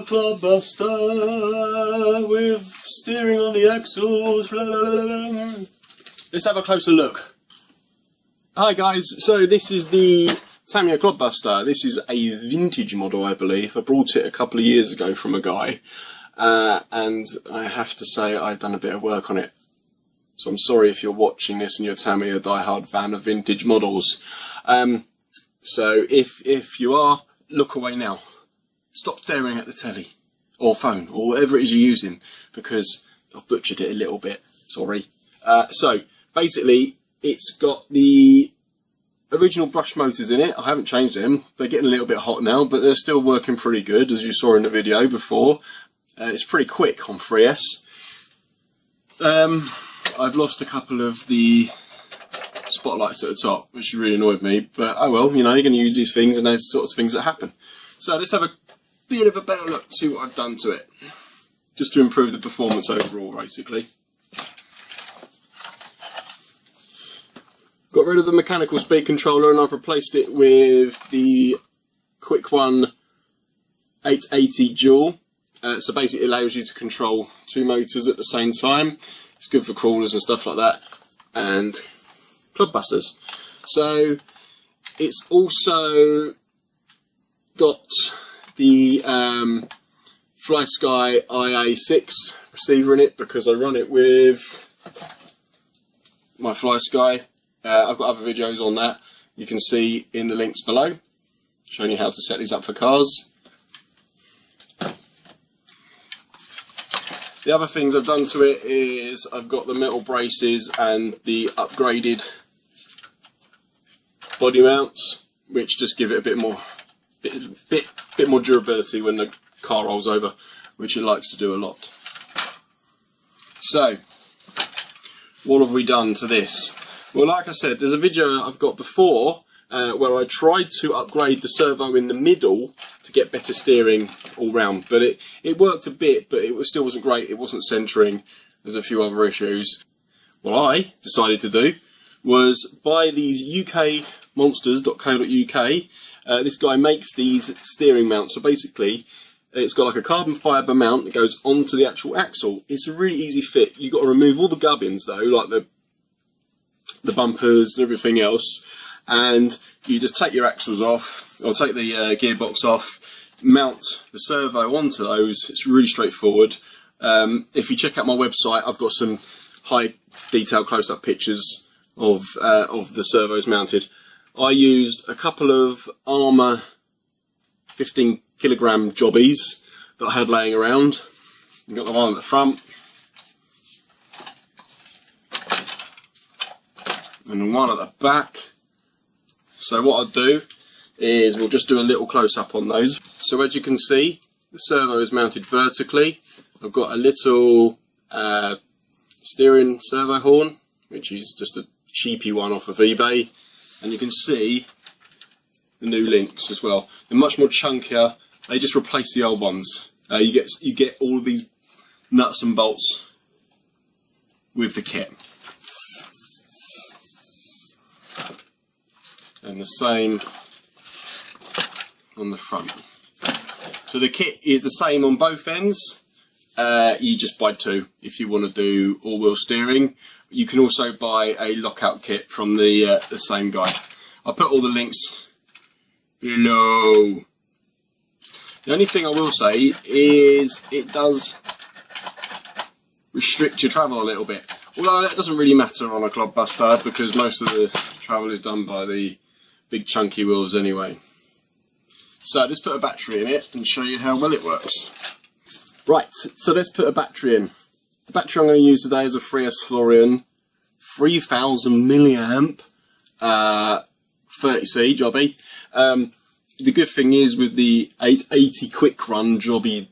Clodbuster with steering on the axles. Blah, blah, blah, blah. Let's have a closer look. Hi guys, so this is the Tamiya Clodbuster. This is a vintage model, I believe. I brought it a couple of years ago from a guy, and I have to say I've done a bit of work on it. So I'm sorry if you're watching this and you're a Tamiya diehard fan of vintage models. So if you are, look away now. Stop staring at the telly or phone or whatever it is you're using, because I've butchered it a little bit. Sorry. So basically, it's got the original brush motors in it. I haven't changed them. They're getting a little bit hot now, but they're still working pretty good, as you saw in the video before. It's pretty quick on 3S. I've lost a couple of the spotlights at the top, which really annoyed me, but oh well, you know, you're going to use these things and those sorts of things that happen. So let's have a bit of a better look, see what I've done to it, just to improve the performance overall, basically. Got rid of the mechanical speed controller and I've replaced it with the Quick One 880 dual. So basically it allows you to control two motors at the same time. It's good for crawlers and stuff like that, and Clodbusters. So it's also got the FlySky IA6 receiver in it, because I run it with my FlySky. I've got other videos on that. You can see in the links below, showing you how to set these up for cars. The other things I've done to it is I've got the metal braces and the upgraded body mounts, which just give it a bit more durability when the car rolls over, which it likes to do a lot. So, what have we done to this? Well, like I said, there's a video I've got before where I tried to upgrade the servo in the middle to get better steering all round, but it worked a bit, but it still wasn't great. It wasn't centering. There's a few other issues. What I decided to do was buy these ukmonsters.co.uk. This guy makes these steering mounts. So basically, it's got like a carbon fibre mount that goes onto the actual axle. It's a really easy fit. You've got to remove all the gubbins though, like the bumpers and everything else, and you just take your axles off, or take the gearbox off, mount the servo onto those. It's really straightforward. If you check out my website, I've got some high detail close-up pictures of the servos mounted. I used a couple of Armour 15 kilogram jobbies that I had laying around. You've got the one at the front and the one at the back. So what I'll do is we'll just do a little close-up on those. So as you can see, the servo is mounted vertically. I've got a little steering servo horn, which is just a cheapy one off of eBay, and you can see the new links as well. They're much more chunkier. They just replace the old ones. You get all of these nuts and bolts with the kit. And the same on the front. So the kit is the same on both ends. You just buy two if you want to do all-wheel steering. You can also buy a lockout kit from the same guy. I'll put all the links below. The only thing I will say is it does restrict your travel a little bit. Although that doesn't really matter on a Clodbuster, because most of the travel is done by the big chunky wheels anyway. So let's put a battery in it and show you how well it works. Right, so let's put a battery in. The battery I'm going to use today is a 3S Florian 3000 milliamp 30C jobby. The good thing is with the 880 quick run jobby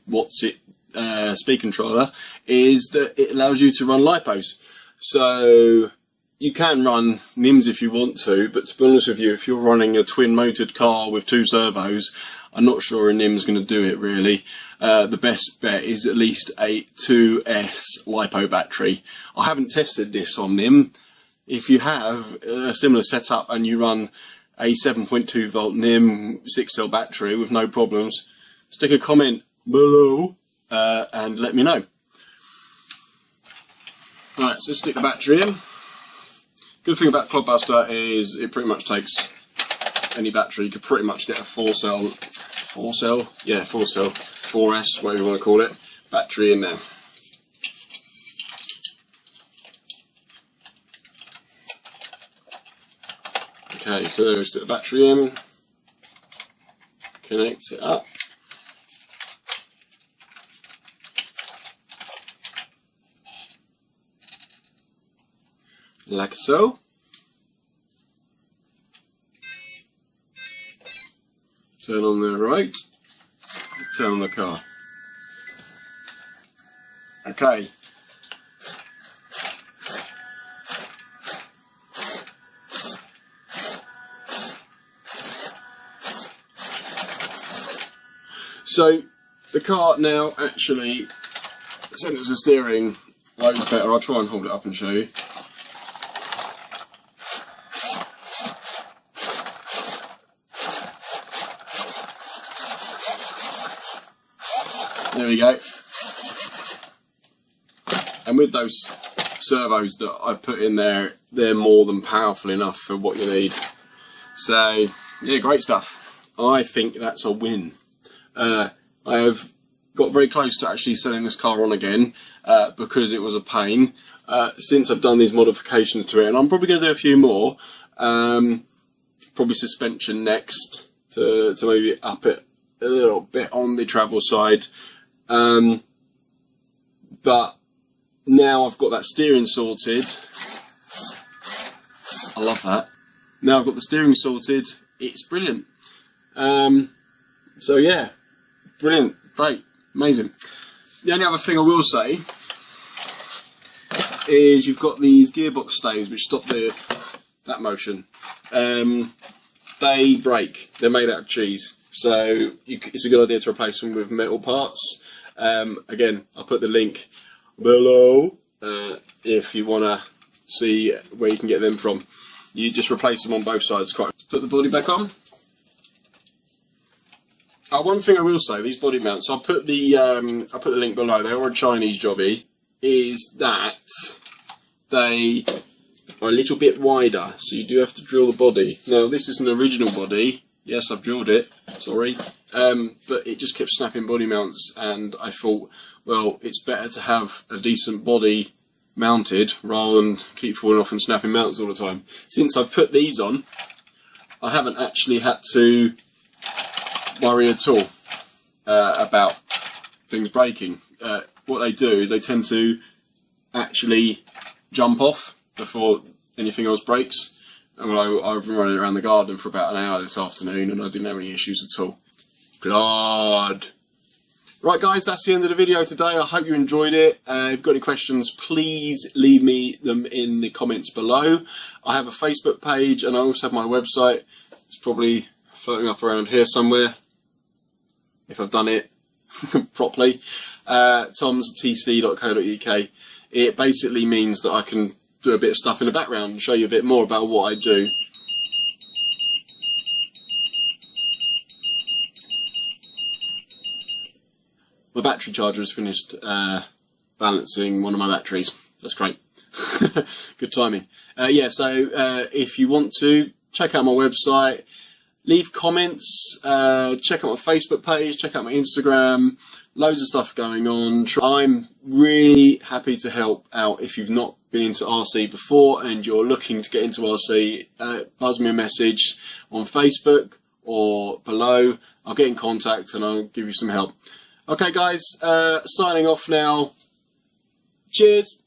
speed controller is that it allows you to run lipos. So you can run NIMS if you want to, but to be honest with you, if you're running a twin motored car with two servos, I'm not sure a NIMS going to do it really. The best bet is at least a 2S LiPo battery. I haven't tested this on NIM. If you have a similar setup and you run a 7.2 volt NIM 6-cell battery with no problems, stick a comment below and let me know. Right, so stick the battery in. Good thing about Clodbuster is it pretty much takes any battery. You could pretty much get a 4S, whatever you want to call it, battery in there. Okay, so there we stick the battery in, connect it up. Like so. Turn on the right, turn on the car. Okay. So the car now actually, since the steering loads better, I'll try and hold it up and show you. There we go. And with those servos that I've put in there, they're more than powerful enough for what you need. So, yeah, great stuff. I think that's a win. I have got very close to actually selling this car on again because it was a pain. Since I've done these modifications to it, and I'm probably going to do a few more. Probably suspension next to maybe up it a little bit on the travel side. But now I've got that steering sorted. I love that. Now I've got the steering sorted. It's brilliant. So yeah, brilliant, great, amazing. The only other thing I will say is you've got these gearbox stays which stop that motion. They break. They're made out of cheese, so it's a good idea to replace them with metal parts. Again, I'll put the link below if you want to see where you can get them from. You just replace them on both sides. Put the body back on. One thing I will say, these body mounts, I'll put the link below. They are a Chinese jobby. Is that they are a little bit wider, so you do have to drill the body. Now this is an original body. Yes, I've drilled it. Sorry. But it just kept snapping body mounts, and I thought, well, it's better to have a decent body mounted rather than keep falling off and snapping mounts all the time. Since I've put these on, I haven't actually had to worry at all about things breaking. What they do is they tend to actually jump off before anything else breaks. And I've been running around the garden for about an hour this afternoon and I didn't have any issues at all. God. Right guys, that's the end of the video today. I hope you enjoyed it. If you've got any questions, please leave me them in the comments below. I have a Facebook page and I also have my website. It's probably floating up around here somewhere, if I've done it properly. tomstc.co.uk. It basically means that I can do a bit of stuff in the background and show you a bit more about what I do. My battery charger has finished balancing one of my batteries. That's great. Good timing. Yeah, so if you want to, check out my website, leave comments, check out my Facebook page, check out my Instagram, loads of stuff going on. I'm really happy to help out. If you've not been into RC before and you're looking to get into RC, buzz me a message on Facebook or below. I'll get in contact and I'll give you some help. Okay guys, signing off now. Cheers.